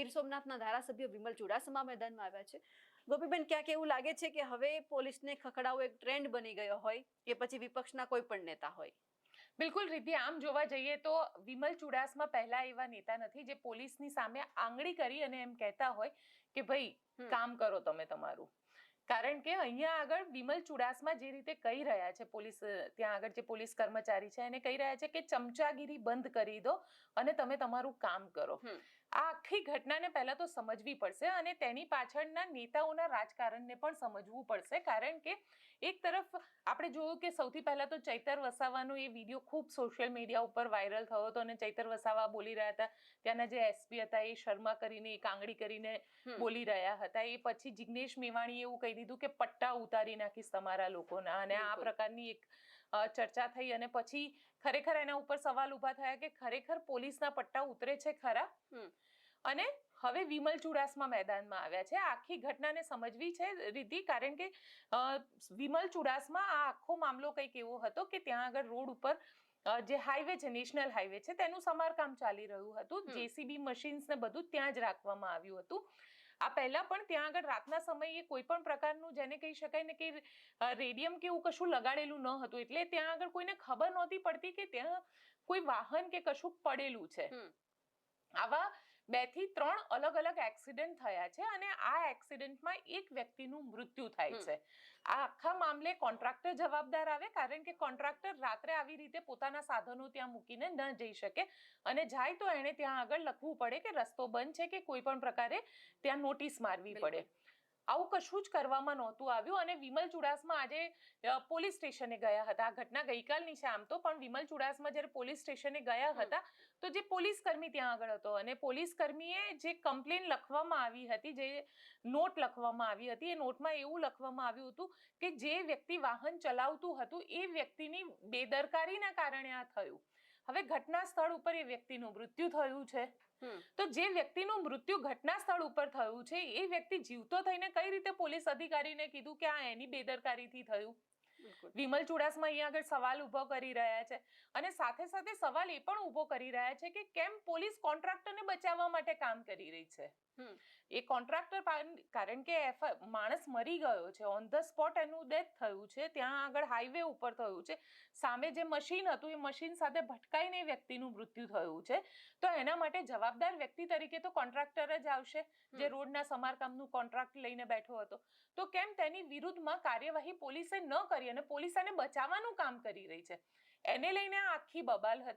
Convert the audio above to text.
ગીર સોમનાથના ધારાસભ્ય વિમલ ચુડાસમા મેદાનમાં આવ્યા છે. ગોપીબેન, ક્યાંક એવું લાગે છે કે હવે પોલીસને ખખડાવવો એક ટ્રેન્ડ બની ગયો હોય કે પછી વિપક્ષના કોઈ પણ નેતા હોય? બિલકુલ રીતિ, આમ જોવા જઈએ તો વિમલ ચુડાસમા પહેલા એવા નેતા નથી જે પોલીસની સામે આંગળી કરી અને એમ કહેતા હોય કે ભાઈ કામ કરો તમે તમારું. કારણ કે અહીંયા આગળ વિમલ ચુડાસમા જે રીતે કહી રહ્યા છે, પોલીસ ત્યાં આગળ જે પોલીસ કર્મચારી છે એને કહી રહ્યા છે કે ચમચાગીરી બંધ કરી દો અને તમે તમારું કામ કરો. આ આખી ઘટનાને પહેલા તો સમજવી પડશે અને તેની પાછળના નેતાઓના રાજકારણને પણ સમજવું પડશે. કારણ કે એક તરફ આપણે જોયું કે સૌથી પહેલા તો ચૈતર વસાવાનો એ વિડીયો ખૂબ સોશિયલ મીડિયા ઉપર વાયરલ થયો હતો અને ચૈતર વસાવા બોલી રહ્યા હતા, ત્યાંના જે એસપી હતા એ શર્મા કરીને એક આંગળી કરીને બોલી રહ્યા હતા. એ પછી જિગ્નેશ મેવાણીએ એવું કહી દીધું કે પટ્ટા ઉતારી નાખીશ તમારા લોકોના, અને આ પ્રકારની એક ચર્ચા થઈ અને પછી ખરેખર એના ઉપર સવાલ ઉભા થયા કે ખરેખર પોલીસના પટ્ટા ઉતરે છે ખરા? અને હવે વિમલ ચુડાસમા મેદાનમાં આવ્યા છે. આખી ઘટનાને સમજવી છે રીતિ, કારણ કે વિમલ ચુડાસમા આ આખો મામલો કંઈક એવો હતો કે ત્યાં આગળ રોડ ઉપર જે હાઈવે છે, નેશનલ હાઈવે છે, તેનું સમારકામ ચાલી રહ્યું હતું. જેસીબી મશીન્સ ને બધું ત્યાં જ રાખવામાં આવ્યું હતું. આ પહેલા પણ ત્યાં આગળ રાતના સમયે કોઈ પણ પ્રકારનું જેને કહી શકાય ને કે રેડિયમ કે એવું કશું લગાડેલું ન હતું, એટલે ત્યાં આગળ કોઈને ખબર નહોતી પડતી કે ત્યાં કોઈ વાહન કે કશું પડેલું છે. આવા 2 થી 3 અલગ અલગ એક્સિડન્ટ થયા છે અને આ એક્સિડન્ટમાં એક વ્યક્તિનું મૃત્યુ થાય છે. આ આખા મામલે કોન્ટ્રાક્ટર જવાબદાર આવે, કારણ કે કોન્ટ્રાક્ટર રાત્રે આવી રીતે પોતાના સાધનો ત્યાં મૂકીને ન જઈ શકે અને જાય તો એને ત્યાં આગળ લખવું પડે કે રસ્તો બંધ છે કે કોઈ પણ પ્રકારે ત્યાં નોટિસ મારવી પડે. આવું કશું જ કરવામાં નહોતું આવ્યું અને વિમલ ચુડાસમા આજે પોલીસ સ્ટેશને ગયા હતા. આ ઘટના ગઈકાલની છે આમ તો, પણ વિમલ ચુડાસમા જ્યારે પોલીસ સ્ટેશને ગયા હતા તો જે પોલીસ કર્મી ત્યાં આગળ હતો અને પોલીસ કર્મીએ જે કમ્પ્લેન લખવામાં આવી હતી, જે નોટ લખવામાં આવી હતી, એ નોટમાં એવું લખવામાં આવ્યું હતું કે જે વ્યક્તિ વાહન ચલાવતું હતું એ વ્યક્તિની બેદરકારીના કારણે આ થયું. હવે ઘટના સ્થળ ઉપર એ વ્યક્તિનું મૃત્યુ થયું છે. તો જે વ્યક્તિનું મૃત્યુ ઘટના સ્થળ ઉપર થયું છે એ વ્યક્તિ જીવતો થઈને કઈ રીતે પોલીસ અધિકારીને કીધું કે આ એની બેદરકારીથી થયું? વિમલ ચુડાસમા અહીંયા આગળ સવાલ ઉભો કરી રહ્યા છે અને સાથે સાથે સવાલ એ પણ ઉભો કરી રહ્યા છે કે કેમ પોલીસ કોન્ટ્રાક્ટરને બચાવવા માટે કામ કરી રહી છે. એ કોન્ટ્રાક્ટર, કારણ કે માણસ મરી ગયો છે, ઓન ધ સ્પોટ એનું ડેથ થયું છે, ત્યાં આગળ હાઈવે ઉપર થયું છે, સામે જે મશીન હતું એ મશીન સાથે ભટકાઈને વ્યક્તિનું મૃત્યુ થયું છે. તો એના માટે જવાબદાર વ્યક્તિ તરીકે તો કોન્ટ્રાક્ટર જ આવશે, જે રોડના સમારકામનું કોન્ટ્રાક્ટ લઈને બેઠો હતો. તો કેમ તેની વિરુદ્ધમાં કાર્યવાહી પોલીસે ન કરી અને પોલીસ એને બચાવવાનું કામ કરી રહી છે? એને લઈને આખી બબાલ હતી.